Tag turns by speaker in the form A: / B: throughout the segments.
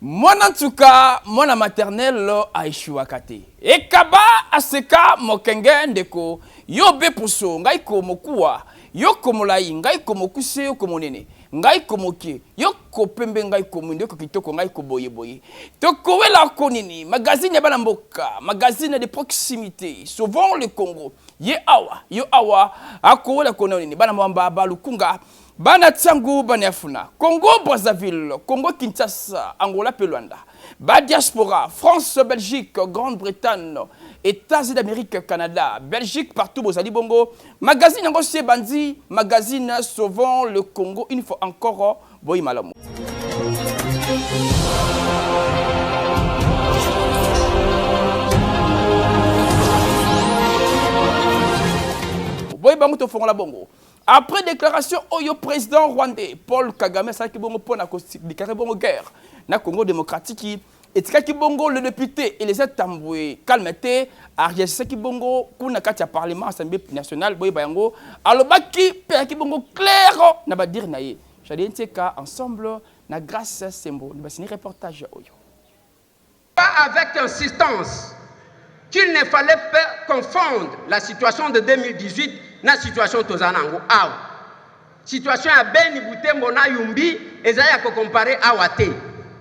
A: Mwana ntuka, mwana maternel a échoué kate. Et kaba aseka mokenge ndeko yo be puso ngai ko mokuwa yo komolai ngai ko mokuse yo komonene ngai ko mokie yo ko pembe ngai ko munde ko kitoko ngai ko boye boye. To kowela konini magazine ya bana mboka, magazine de proximité, souvent le Congo. Yo awa akowela konini bana mwamba balukunga. Bana Tsangu Banefuna, Congo Brazzaville, Congo Kinshasa, Angola Pelwanda, diaspora, France, Belgique, Grande-Bretagne, États-Unis d'Amérique, Canada, Belgique, partout, Bozali Bongo, magazine Angosé Bandi, magazine Sauvons le Congo, une fois encore, Boy Malamo. Boy Bamuto Fongo la Bongo. Après déclaration au président rwandais Paul Kagame ça qui bongo pour na déclarer bongo guerre na Congo démocratique et qui bongo le député et les Tamboué calmete Ariel qui bongo kuna kati ya parlement assemblée nationale boy bayango alobaki pe ki bongo clair na ba dire naye j'allais nteka ensemble na grâce sembo ni basini reportage oyo
B: pas avec insistance qu'il ne fallait pas confondre la situation de 2018 na situation tozanango awa situation ya Beni Butembo na Yumbi ezaya ko comparer awa te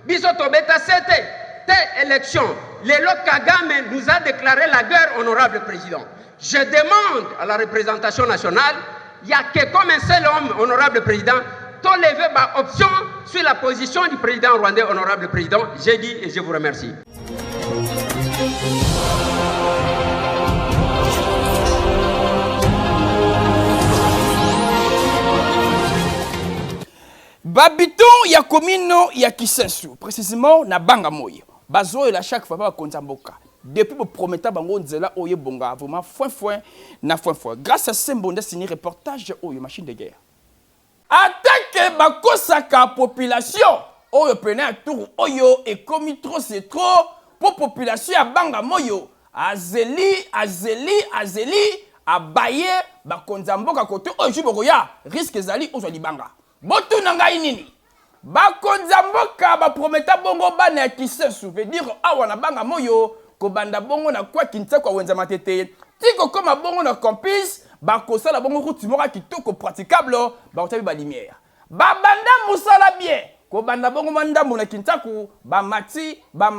B: biso tobeta sete te élection lelo Kagame nous a déclaré la guerre honorable président. Je demande à la représentation nationale il y a que comme un seul homme honorable président to lever ba option sur la position du président rwandais honorable président. J'ai dit et je vous remercie.
A: Babiton ya komino ya Kisensu, précisément na banga moyo. Bazo la chaque fois ba konzamboka. Depuis le prometa bango nzela oye bonga vraiment foin na foin. Grâce à Sembonde signé reportage oyo machine de guerre. Attaque bakosaka population oyo pena tour oyo et comme trop c'est trop pour population ya banga moyo. Azeli abaye bakonzamboka kote oyo bokoya risque zali ozwa libanga. Botu nanga inini bakonza mboka ba prometa bongo bana Kisensu veut dire awa na banga moyo ko banda bongo na kwa kinta kwa wenza matete tiko koma bongo na campus bakosala bongo route moka kitoko praticable ba otabi ba lumière ba banda musala bien ko banda bongo mandambo na kintaku ba mati ba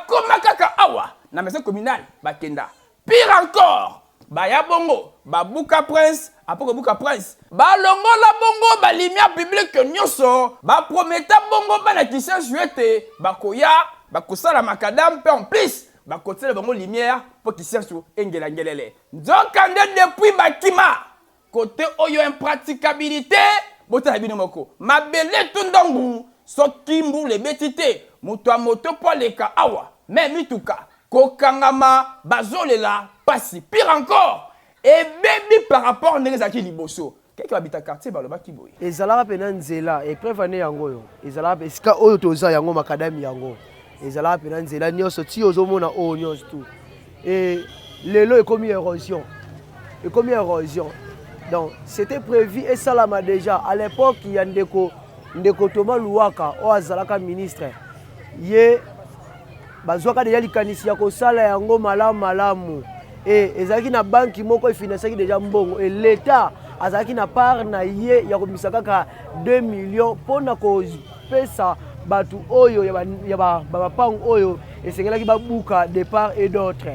A: koma kaka awa na maison communale bakenda pire encore Baya bongo, babuka prince, après buka prince. Ba longo la bongo, ba lumière publique nyoso, ba prometa bongo ba na kisa juete, ba koya, ba kosala makadam pe en plus, ba kotela bongo lumière pour kisa su engela ngelele. Nzokande depuis bakima, côté oyo impraticabilité, bota bino moko. Mabele tundongu, sokimbu le betite, muto moto po leka awa, mais mituka. Kokangama bazolela pasi pire encore et baby par rapport n'ezaki liboso quelqu'un habite à quartier baloba kiboy
C: ezalaka pena nzela et prévane yango yo ezalaka esika oyo toza yango makadami yango ezalaka pena nzela nyonso ti ozomona oyo nyonso tout et lelo ekomi érosion donc c'était prévu et salama déjà à l'époque il y a ndeko Thomas Luwaka o azalaka ministre ye bazwaka deja likanisi ya kosala yango malamu et ezalaki na banki moko efinançaki deja mbongo et l'état azalaki na part na ye ya komisa kaka 2 millions pona kopesa batu oyo ya bapango oyo esengelaki babuka de part et d'autre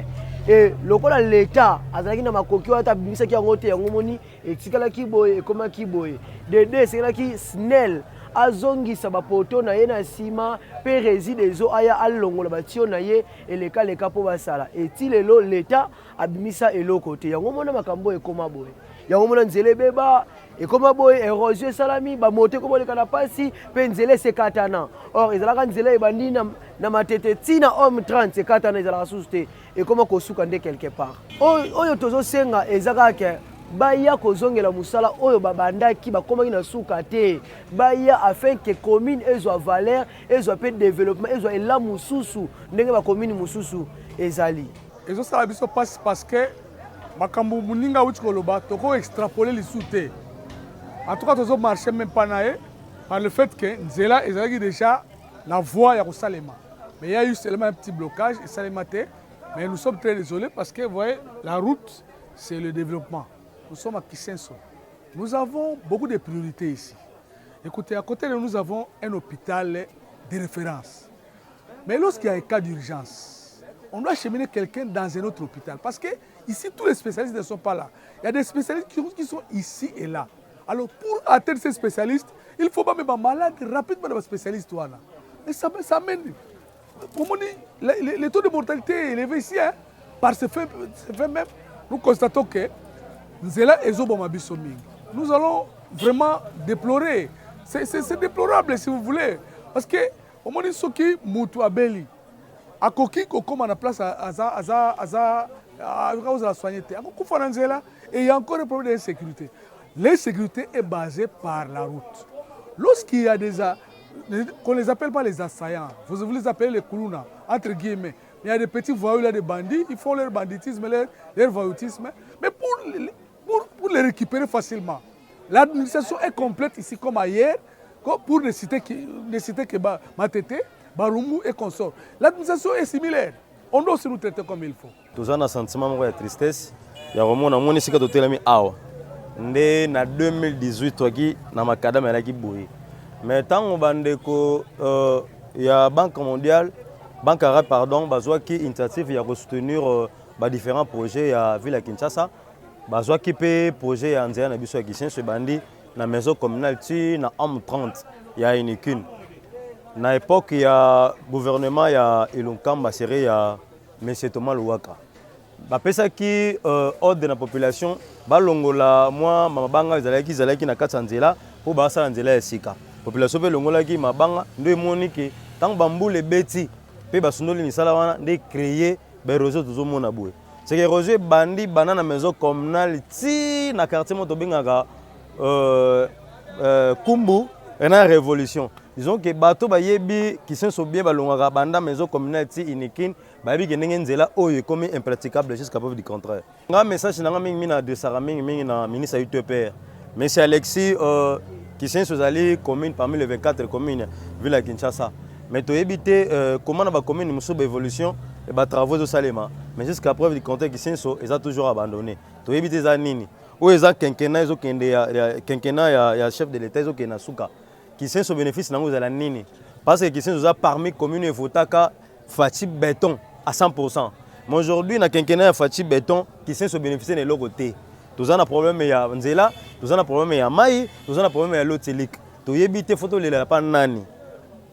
C: et lokola l'état azalaki na makoki oyo atabimisaki yango te yango moni etikalaki boye ekomaki boye dede esengelaki snel azongisa bapoto na ye na sima pe réside zo aya alongola batio na ye eleka po basala eti lelo l'état abimisa eloko te yango mona makambo ekoma boye yango mona nzele beba ekoma boye érosion salami ba moto ko boleka na pasi pe nzele sekatana or ezalaka nzele ebandi na matete tina homme 30 sekatana ezalaka suste ekoma kosuka nde quelque part oyo tozo senga ezaka ke baya kozongela musala oyo babandaki bakomaki na suka te baya afin que commune ezwa valeur ezwa pe développement ezwa ela mususu ndenge ba commune mususu ezali
D: ezo sala biso passe parce que makambo muninga uti koloba toko extrapoler les sous-te en tout cas tozo marcher même pas nae par le fait que nzela ezalaki déjà la voie ya Salema. Mais il y a eu seulement un petit blocage et Salema té. Mais nous sommes très désolés parce que vous voyez, la route, c'est le développement. Nous sommes à Kisenso. Nous avons beaucoup de priorités ici. Écoutez, à côté de nous, nous avons un hôpital de référence. Mais lorsqu'il y a un cas d'urgence, on doit acheminer quelqu'un dans un autre hôpital. Parce que ici, tous les spécialistes ne sont pas là. Il y a des spécialistes qui sont ici et là. Alors, pour atteindre ces spécialistes, il faut pas mettre malade rapidement dans les spécialistes. Et ça mène. Comme on dit, le taux de mortalité est élevé ici. Hein. Par ce fait même, nous constatons que nous allons vraiment déplorer. C'est déplorable si vous voulez. Parce que, au moment où qui moutou abeli, à koki comme on a place à la soigneté, et il y a encore un problème d'insécurité. L'insécurité est basée par la route. Lorsqu'il y a qu'on ne les appelle pas les assaillants, vous les appelez les koulouna, entre guillemets. Il y a des petits voyous, là, des bandits, ils font leur banditisme, leur voyoutisme. Mais pour les récupérer facilement, l'administration est complète ici comme ailleurs, pour ne citer que Matete, Barumu et consorts. L'administration est similaire. On doit aussi nous traiter comme il faut.
E: Tous un sentiment de tristesse. Il y a vraiment un monde qui a été mis à en 2018, il y a un qui mais tant qu'on il y a la Banque mondiale, Banque arabe, pardon, qui a une initiative de soutenir différents projets à la ville de Kinshasa. Qui peut projet à Nzéa Nabiso Kishin, bandi na maison communale, na homme 30, il y a une écune. Na époque, il y a gouvernement, il y a Ilunkamba, il y a M. Thomas Louaka. Bapesa qui ordre de la population, balongola moi mabanga zalaki na katsanzela pour basa nzela ya sika. Population be longola ki mabanga ndo emoni ke tant bambule beti pe basundoli misala wana de créer ba réseau tozomona boye. C'est que Roger bandi banana maison communale ti na quartier moto bengaka Kumbu et na révolution. Disons que bato ba yebi qui sont bien balongaka banda maison communale ti inikin ba yebi ke ndenge nzela oyo comme impraticable jusqu'à preuve du contraire. Nga message na mingi mina de Sarah mingi na ministre UTPR. Monsieur Alexis qui sont sozali commune parmi les 24 communes ville à Kinshasa. Mais to éviter comment na ba commune muso ba évolution et ba travaux de Salema. Mais jusqu'à preuve du contraire qui sont ils ont toujours abandonné. To éviter ça nini. Ou ils ont quinquennat ils ont quinquennat ya chef de l'état ils ont kena suka. Qui sont au bénéfice nango za la nini. Parce que qui sont parmi communes et Fotaka Fati béton à 100%. Mais aujourd'hui na quinquennat Fati béton qui sont au bénéfice de l'autre côté. Tous on a problème ya Nzela, tous on a problème ya Mai, tous on a problème ya Lotelik. To éviter photo les pas nani.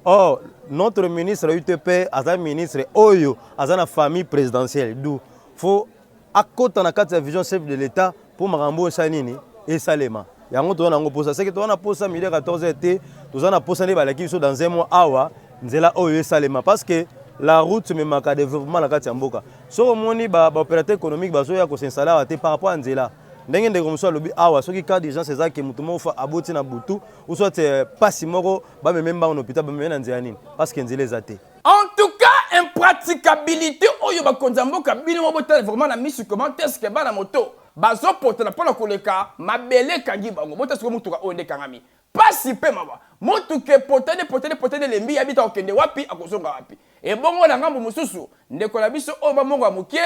E: Or, notre ministre UTP, Azan ministre Oyo, Azan famille présidentielle, d'où faut à côté na carte vision chef de l'État pour Marambo Sanini et Salema. Il y a un autre qui pose ça, c'est que tu as posé à 14h, tu as posé dans un mois awa, Nzela Oyo et Salema parce que la route me marque à développement la carte Mboka. So moni ba opérateur économique ba so ya ko s'installer par rapport à Nzela. Ndenge ndeko muso lobi awa soki cas d'urgence c'est ça que mutumo fa aboti na butu ou soit pas si moko ba même ba en hôpital ba même na Nzela nini parce que Nzela ezate.
A: En tout cas, impraticabilité oyo ba konzamboka bino mo botel vraiment na mise commentaire ce que ba na moto. Bazo porter na pona koleka mabele kangi bango botas ko mutuka onde kangami. Pas si peu mama. Motuke potene lembi habita okende wapi akozonga wapi. Et bongo na ngambo mususu ndeko na biso o ba mongo amukie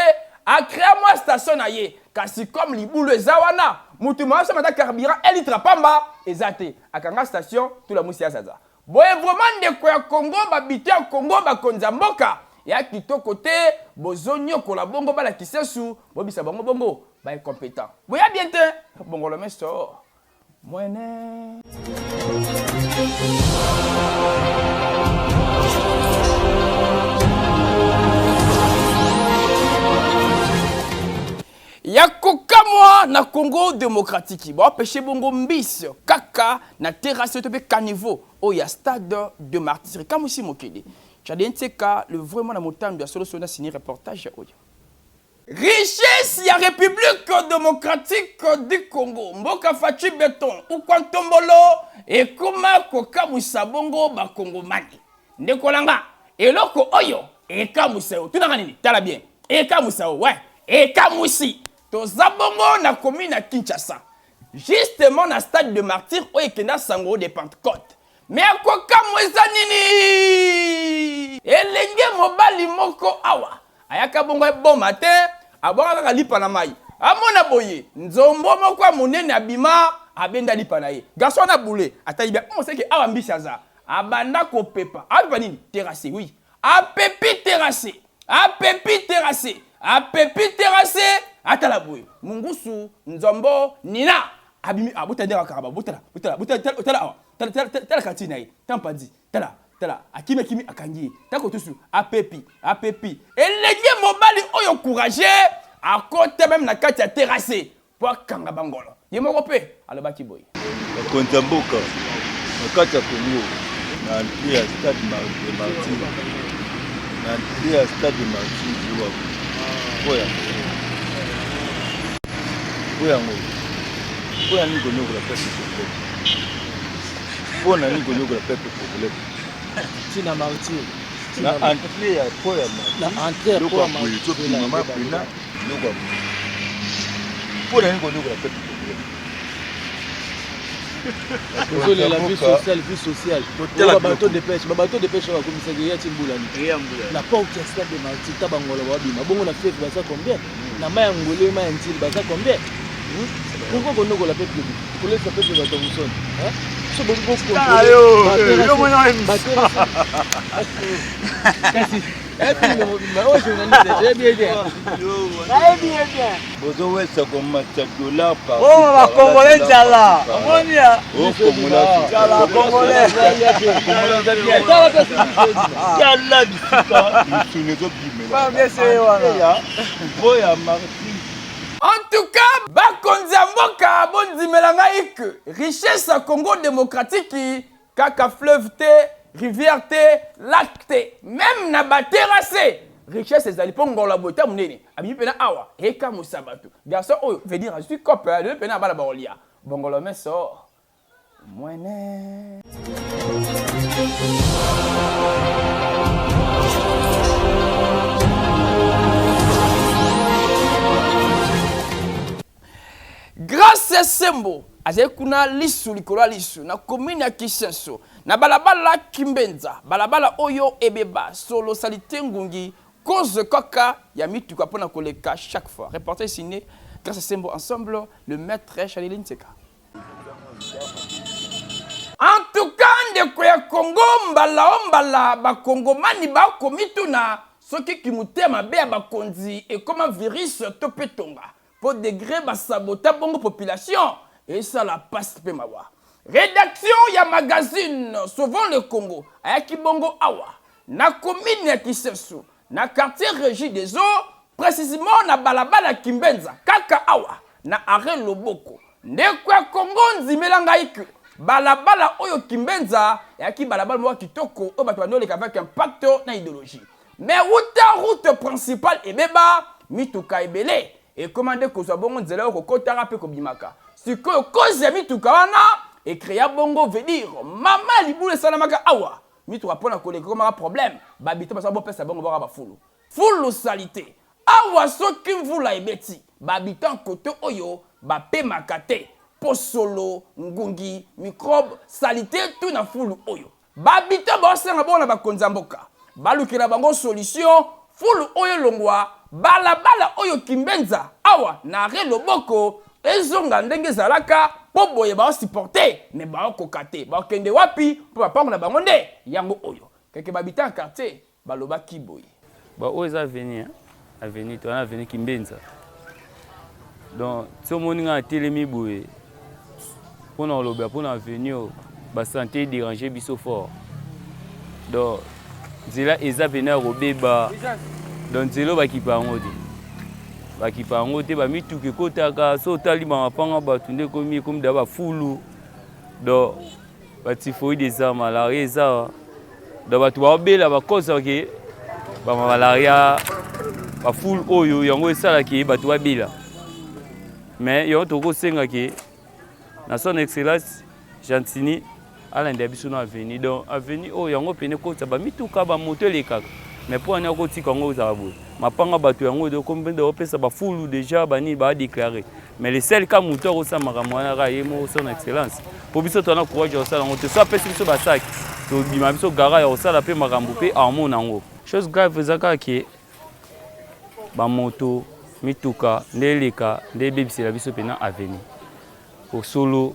A: a créé moi station na ye kasi comme libulu ezawana mutu ma sa mata carburant elitra pamba ezate akanga station tout la musia zaza. Boye vraiment ndeko ya Congo babité ya Congo ba konzamboka ya kitoko te bozonyo ko la bongo bala kisesu bobisa bango bongo ba incompétent. Boya bien te bongo le mesto. Moine. Yakokamwa na Congo démocratique. Bon pêcher bongo mbis kaka na terrasse to be caniveau o ya stade de martyrs. Comme aussi mokili. Tchadenteka le vraiment na montagne de solo sona signé reportage oyo. Richesse ya République démocratique du Congo. Mboka fachi béton ou kwantombolo et kuma kokamusa bongo ba Congomani. Ndekolanga eloko oyo e kamusa o. Tunanga nini? Tala bien. E kamusa o ouais. E kamusi. Toza bongo na commune à Kinshasa. Justement na stade de martyrs o ekenda sango de Pentecôte. mais akokamwa eza nini elenge mobali moko awa ayaka bongo eboma te abonga kaka lipa na mai amona boye nzombo moko ya monene abima abenda lipa na ye garçon na boule atali bien on sait que awa mbisi aza abanda kopepa apepa nini terrassé oui apepi terrassé atala boye mungusu nzombo nina abimi abutandera kaba butala awa tala kantina ye tampadi tala akimi akangi tako tusu apepi elenge mobali oyo courageux akote même na kati ya terrassé po akanga bangolo ye moko pe alobaki boye
F: bakonza mboka na kati ya Congo na entrée ya stade de Martyr na entrée ya stade de Martyr oya nini konyokola peuple congolais mpona nini konyokola peuple congolais
C: tina Martyr
F: na entrée ya po ya Martyr loko apoye to mama pena loko mpona nini konyokola peuple congolais
C: la vie sociale. Bateau de pêche va comme ça y a Timboulani. La porte de stade de Martyr tabangolo wabima. Bongo na fief basa combien? Na maya ngole maya ntili basa combien? Pourquoi qu'on ne la peuple? Pour les peuple va tomber son. Hein? So bongo ko. Yo mo na
A: En tout cas, bakonzi mboka bondimela ngai que richesse à Congo démocratique kaka fleuve te rivière te lac te même na ba terrassé richesse ezali pongo la bota munene abi pena awa eka musabatu garçon oyo veut dire je suis copain le pena bala baolia bongolo meso mwene grâce à Sembo azekuna lisu likolo lisu na commune ya Kisenso na balabala Kimbenza balabala oyo ebeba solo salité ngungi cause kaka ya mituka pona koleka chaque fois reporter signé grâce à Sembo ensemble le maître Chaliline Seka. En tout cas ndeko ya Congo mbala ba Congomani ba komituna soki kimutema be ba konzi et comme virus topetonga pour degré ba sabota bongo population et ça la passe pe mawa. Rédaction ya magazine souvent le Congo ayaki bongo awa na commune ya Kisenso na quartier régie des eaux précisément na balabala Kimbenza kaka awa na arrêt Loboko ndeko ya Congo nzimela ngaiki balabala oyo Kimbenza ayaki balabala mwa kitoko o bato banoleka avec impact na idéologie mais route principale ebeba mituka ebele et commandé ko so bongo nzela ko kotara pe ko bimaka sikoyo cause ya mituka wana et créa bongo veut dire mama libule salamaka awa mituka pona ko le comme problème babita ba so bo pesa bongo ba fulu salité awa soki mvula ebeti babita koto oyo ba pe makate posolo ngungi microbe salité tout na fulu oyo babita ba senga bona ba konzamboka balukira bango solution fulu oyo longwa balabala oyo Kimbenza awa na re Loboko ezonga ndenge zalaka po boye ba supporter ne ba kokate ba kende wapi po papa na bango nde yango oyo keke babita en quartier baloba kiboye
G: ba oza avenir to na avenir Kimbenza donc so moninga telemi boye pona loba pona avenir ba santé déranger biso fort donc zela eza venir robeba donc zelo bakipango te ba mituke kotaka so tali mapanga batu nde komi comme da ba fulu donc ba typhoïde des malaria ça donc batu ba obela ba cause ke ba malaria ba fulu oyo yango esala ke batu ba bila mais yo to ko senga ke na son excellence Gentini ala ndebiso na avenir donc avenir oyo yango pene kota ba mituka ba moto lekaka mais pour anya kotika ngo za boye mapanga bato yango de combien opesa ba fulu déjà bani ba déclarer mais les seuls cas moteur au samara mwana ka yemo son excellence pour biso tona courage au sala ngoto so pesi biso basaki to bima biso gara au sala pe makambo pe armon nango chose grave zaka ki ba moto mituka ndeleka ndebebisela biso pena avenir au solo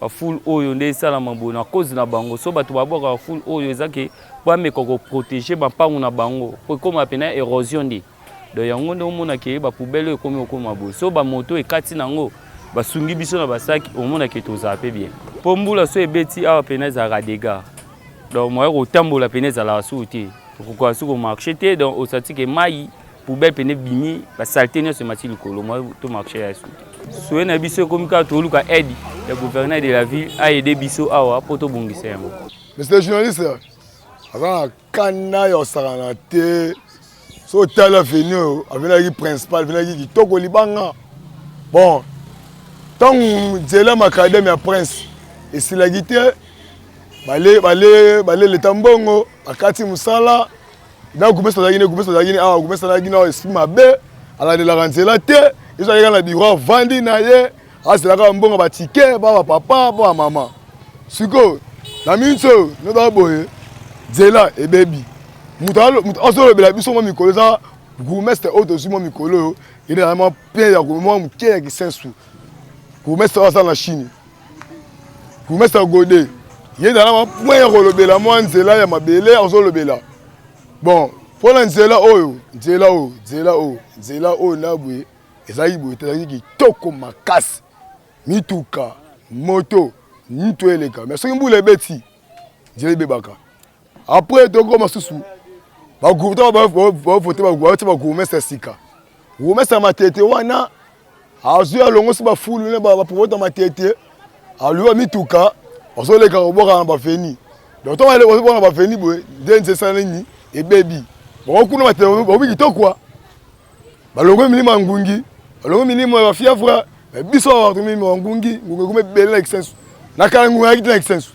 G: a full oyo nde sala mambo na cause na bango so bato baboka full oyo ezake ba meko ko protéger ba pangu na bango pour comme apena érosion ndi do yango ndo mona ke ba poubelle ekomi okoma bo so ba moto ekati nango ba sungi biso na basaki omona ke toza pe bien pombula so ebeti a pena za radega donc moi ko tambola pena za la souti pourquoi so ko marché te donc osati ke mai poubelle pene bimi ba saleté ne se mati likolo moi to marché ya souti soué na biso comme ka to luka aide le gouverneur de la ville a aidé biso awa poto bongisa yango.
H: Monsieur le journaliste, avant kana yo sarana te so tala venu avec la principal venu qui toko libanga. Bon, tant Nzela Macadamia Prince et c'est la guitare balé le tambongo akati musala na goupe so dagine ah goupe so dagine esprit mabe ala de la Nzela te ils ont la bureau vandi na ye ah c'est la ka mbongo ba ticket ba papa ba maman siko la minso no da boye Nzela et baby mutalo osolo bela biso mo mikolo za gourmestre auto sumo mikolo il est vraiment plein ya gourmand mukeye ki sensu gourmestre asa na Chine gourmestre godé il est dans la point rolobela mo Nzela ya mabele osolo bela bon pour Nzela oyo Nzela o na boye ezali boye tazaki ki toko makasi mituka moto nito eleka mais soki mbula ebeti Nzela ebebaka après toko masusu ba gouvernement ba voter ba gourmestre sika gourmestre matete wana azu alongo si ba fulu ne ba promoter matete aluwa mituka ozoleka oboka na ba feni donc to wale oboka na ba feni boye denze sanani e baby bon kuna matete obi kitoko balongo milima ngungi balongo milima ba fiafra biso ba milima ngungi ngume bela extension na kala ngungi akite extension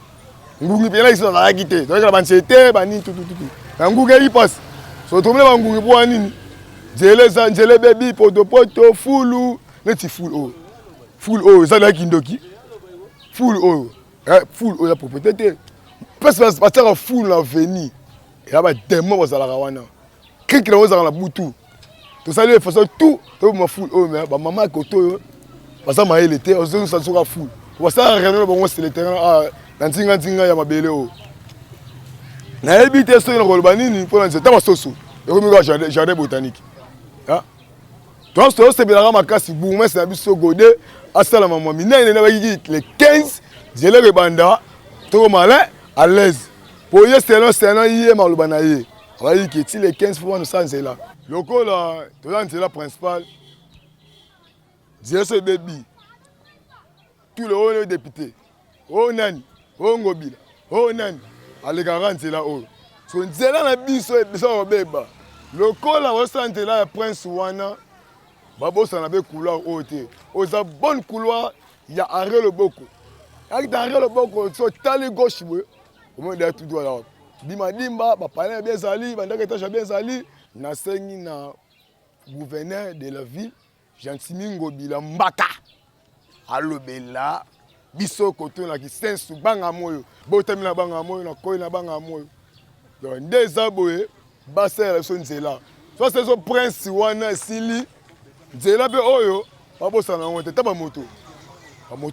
H: ngungi bela extension na akite donc la banchete ba ni tout ngungi yi passe so to mele ba ngungi po nini Nzela baby poto fulu neti full o ça là kindoki full o la propriété parce que full la veni et là ba démon ba sala wana kiki na ozala na butu to sali façon tout to ma full o mais ba maman koto ba sa maele te ozo sa soka full ba sa réunion ba c'est le terrain ah na nzinga ya mabele o na ebité so na koloba nini pour nzeta ba soso et comme go jardin botanique ah donc c'est bien makasi boumé c'est biso godé asala maman minene na ba le 15 Nzela le banda to malin à l'aise pour y c'est non yé maloba na yé va dire que le 15 fois nous ça Nzela loko la to Nzela principal Nzela ce baby tout le haut député oh nani oh ngobila oh nani ale garanti la oh so Nzela na biso beba loko la osante la prince wana babosa na be couloir ote oza bonne couloir ya arrêt le boko avec arrêt le boko so tali gauche boy au moins derrière tout droit là dimba ba palais bien sali bandaka étage bien sali na sengi na gouverneur de la ville Jean-Simi Ngobila Mbaka alobela biso koto na kisensu banga moyo botami na banga moyo na koyi na banga moyo donc ndeza boye basa la so Nzela so c'est so prince wana sili Nzela be oyo babosa na ngote taba moto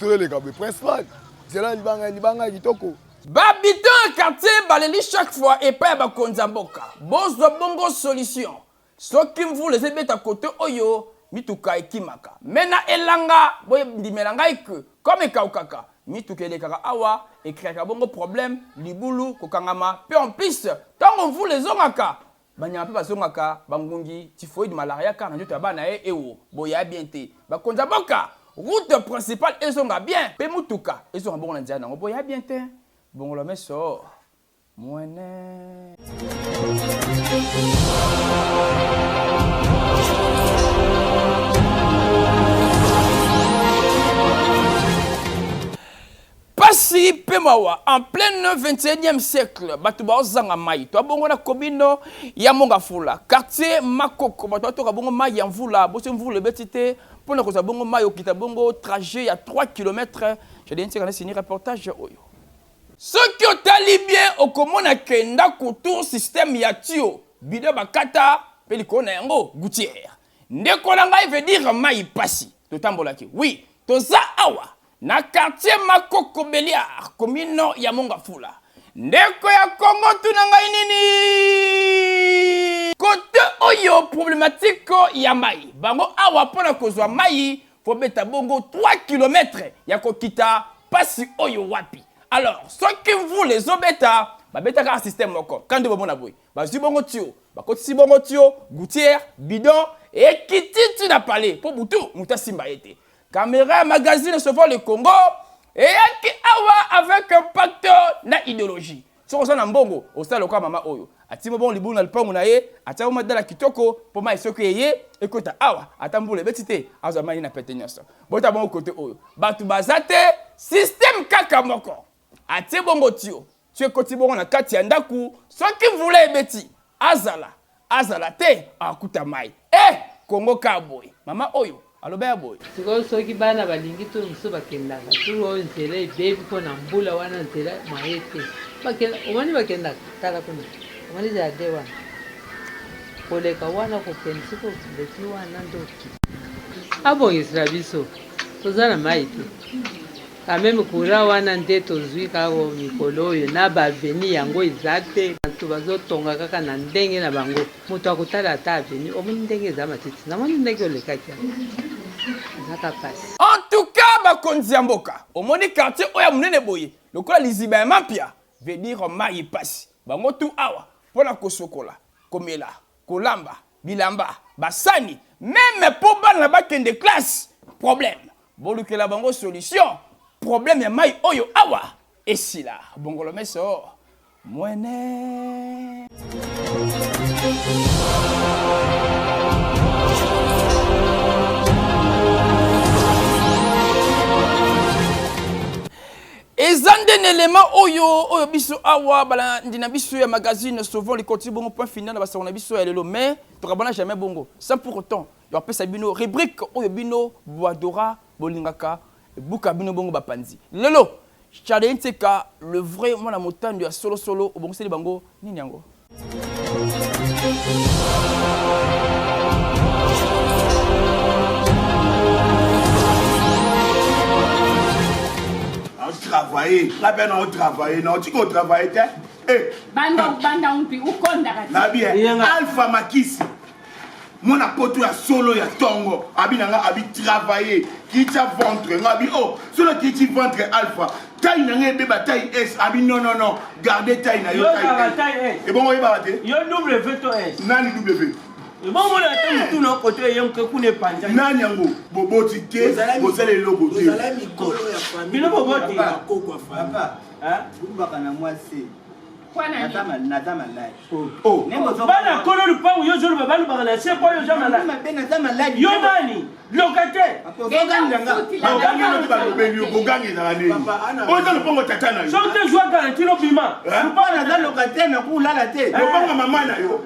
H: le gabe principal Nzela libanga kitoko
A: babiton quartier baleli chaque fois et pas ba konzamboka bozo bongo solution soki mvule zebeta côté oyo mituka ekimaka mena elanga boye ndimelanga que comme ekaukaka mituka elekaka awa ekriaka bongo problème libulu kokangama pe en plus tango mvule zongaka banyama pe bazongaka bangungi typhoïde malaria kana njoto ya bana ewo boya bien te bakonza boka route principale ezonga bien pe mutuka ezonga bongo na nzela nango boya bien te bongo la meso mwene Kasi Pemawa, en plein 21e siècle, Batouba Zanga Mai, toi bongo na komino ya monga fula, quartier Makoko, Batouba toka bongo Mai ya mvula, bosse mvula betite, pour na koza bongo Mai okita bongo trajet ya 3 km, j'ai dit qu'on a signé reportage oyo. Ce qui ont bien au komona kenda kotour système ya tio, bide bakata, pelikona yango gouttière. Ndeko na ngai veut dire Mai pasi, totambola ki. Oui, toza awa. Na quartier Makoko Beliar, commune ya monga fula. Ndeko ya Congo tunanga nini? Côté oyo problématique ya mai. Bango awa pona kozwa mai, faut beta bongo 3 km ya kokita pasi oyo wapi. Alors, ceux qui voulaient zobeta, ba beta ka système moko. Quand de bomona boy, ba zibongo tio, ba koti bongo tio, gouttière, bidon et kititi na palais pour butu muta simba yete. Caméra, magazine, se voit le Congo. Et qui awa avec un pacte na idéologie. Si on s'en a mbongo, au stade local mama oyo. Atimo bon libu na l'pangu na ye, atamo madala kitoko, pour ma isoke ye, ekota awa, atambo le betite, aza mani na petenyasa. Bota bon côté oyo. Batu bazate, système kaka moko. Ati bongo tio. Tu es koti bongo na kati ya ndaku, so qui voulait beti. Azala te, akuta mai. Congo kaboy. Mama oyo. Allo bea boy.
I: Siko soki bana balingi to muso bakendaka. Tuo nzela baby pona mbula wana nzela maete. Bakenda, omani bakenda tala kuna. Omani za dewa. Koleka wana ko pensiko beti wana ndoki. Abo Israbiso. Tozana maete. Kameme kura wana ndeto zwi kako mikolo yo na ba veni yango exacte. Tubazotonga kaka na ndenge na bango. Mutu akutala ata veni. Omani ndenge za matiti. Na moni ndenge olekaki.
A: En tout cas, bakonzi ya mboka, omoni quartier oya munene boye, lokola liziba ya mapia, veut dire mai pasi. Bango tu awa, pona kosokola, komela, kolamba, bilamba, basani, même pour bana bakende classe, problème. Bolukela bango solution, problème ya mai oyo awa, esila, bongolo meso, mwene. Ezande n'élément oyo biso awa bala ndina biso ya magazine souvent les côtés bongo point final na basona biso ya lelo mais tokabana jamais bongo sans pour autant yo pesa bino rubrique oyo bino boadora bolingaka buka bino bongo bapanzi lelo Chadenteka le vrai mona motando ya solo bongo seli bango nini yango
J: Travailler, la peine on travaille, non, tu qu'on travaille, eh.
K: Banda on pi ou konda.
J: La bien, Alpha Makisi. Mon apoto ya solo ya tongo, abinanga abi travailler, qui t'a ventre, ngabi oh, solo qui t'a ventre Alpha. Taille n'a beba taille S, abi non, gardez taille na yo taille. Et bon on y va rater.
L: Yo W to S.
J: Nani W.
L: Et bon on a tout non côté yom que kune panja.
J: Nani yango, boboti ke, bozale logo.
M: Bozala mikolo ya famille.
L: Bino boboti.
M: Kokwa famille.
L: Papa, hein?
M: Bubaka na mwasi. Natama lai.
L: Oh. Bana kono lupangu yo jolo babalu bagala se kwa yo jama la.
M: Natama lai.
L: Yo nani? Locataire.
J: Bogangi no tibalo benyo bogangi na nini. Oza lupango tatana yo.
L: So te joie garantie no bima.
M: Bana za locataire na kulala te.
J: Lupango mama na yo.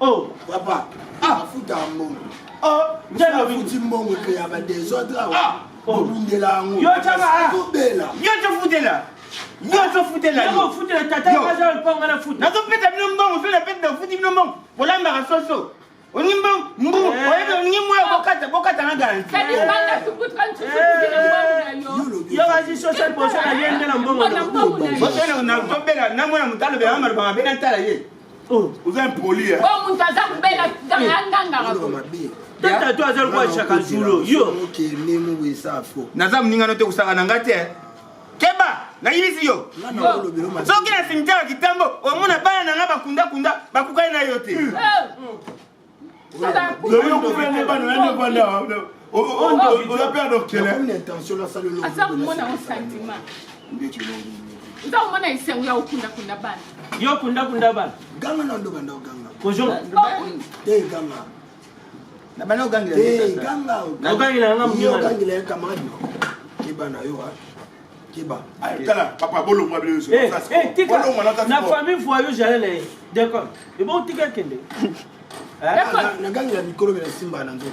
M: Oh, papa. Afuta mbongo.
L: Oh,
M: njalo futi mbongo ke ya ba désordre. Obundela ngo.
L: Yo chama.
M: Yo te futela. Yo te futela.
L: Yo futela tata kaza lupango na futa.
M: Na ko peta bino mbongo, so la peta na futi bino mbongo. Bolamba ka soso. Onimbo mbu, oyedo ngimwe bokata na garantie.
K: Kadi banda tukutra nchukuti
L: yo vazi social poso na yende na mbongo.
M: Bosena na tobela na mwana mutalo be amara ba bena tala ye.
J: Oh, vous êtes poli hein.
K: Bon mutaza kubela nganga ngako.
L: Tata to azal kwa chaka zulo. Yo.
M: Okay, nemu we safo.
J: Naza mninga note kusanga na ngate. Keba, na yibisi yo. So kina simtaka kitambo, omuna bana na ngaba kunda bakukai na yote. Yo kufanya bana ndio bana. On a perdu quelle
M: une intention la salle le.
K: Asa mona un sentiment. Nda mona isengu ya ukunda bana.
L: Yo kunda bana.
M: Ganga na ndo banda ganga.
L: Kojo.
M: Ganga.
J: Na bana ganga.
M: Ganga.
L: Na ganga na ngamu.
M: Yo ganga le kamado. Ibana yo ha.
J: Keba. Tala, papa, bolo moi bien.
L: Tika. Na famille foyer j'allais les. D'accord. Et bon tika kende.
J: Na gangi la mikolo na simba na nzo.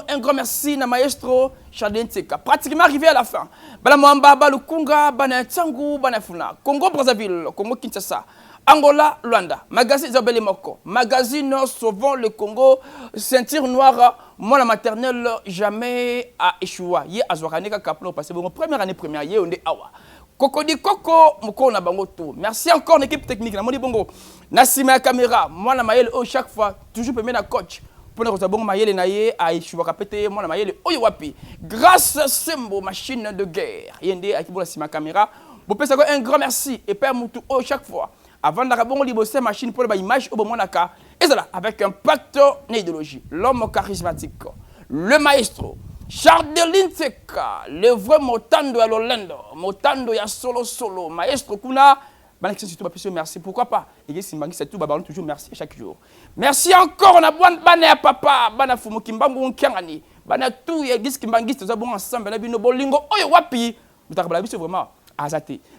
A: Un grand merci na maestro Chardin Tseka. Pratiquement arrivé à la fin. Bala Mwamba, Balukunga, Bana Tsangu, Bana Funa. Congo Brazzaville, Congo Kinshasa, Angola, Luanda. Magazine Isabelle Moko. Magazine Sauvons le Congo. Ceinture noire. Moi la maternelle jamais à échouer. Yé Azwaraneka Kapno passé bon première année première yé on est awa. Koko di Koko Moko na bango tout. Merci encore l'équipe technique na moni bongo. Nassima caméra. Moi la mayel chaque fois toujours peut mettre coach. Pour nous bon mayel na yé à échouer kapete moi la mayel oyo wapi. Grâce Sembo machine de guerre. Yende akibola sima caméra. Bo pesa ko un grand merci et père Moutou chaque fois. Avant d'arriver libosser machine pour l'image au bon monaka. Et cela avec un pacte d'idéologie. L'homme charismatique, le maestro, Chardin Tseka, le vrai Motando à l'Olendo, Motando ya solo, maestro Kuna. Merci, pourquoi pas. Et si c'est tout, toujours merci chaque jour. Merci encore, on a bon papa, bana fumu kimbangu kiangani, bana tout et gis kimbangis, nous avons ensemble, la bino bolingo, oyo wapi, nous t'avons vraiment.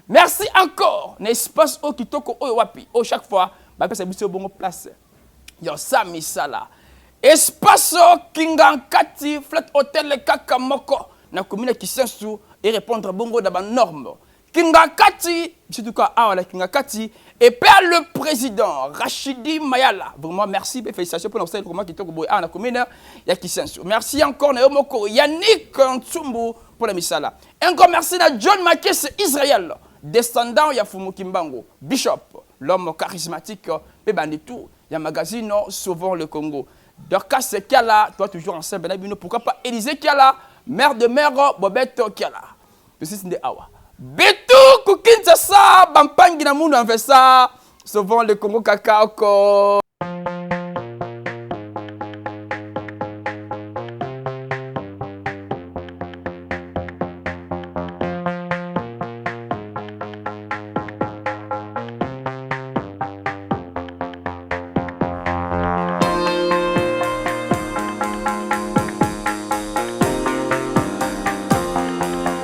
A: Merci encore, n'espace au kitoko oyo wapi, au chaque fois, bah ça bise bon place. Yo sami sala. Espace Kingankati Flat Hotel Kakamoko na commune Kisensu et répondre bongo dans norme. Kingankati, c'est tout cas la Kingankati et père le président Rachidi Mayala. Vraiment merci et félicitations pour notre comment qui toko boy na commune ya Kisensu. Merci encore na Yomoko Yannick Ntsumbu pour la misala. Un grand merci à John Makes Israël, descendant ya Fumu Kimbango, Bishop, l'homme charismatique et banditou. Il y a un magazine Sauvons le Congo. Dorcas Kiala, toi toujours ensemble, pourquoi pas Élisée Kiala, mère de mère, Bobette Kiala. Ceci c'est Awa. Betou Kukinsasa, Bampangi na Mouna en fait ça. Sauvons le Congo Kakao.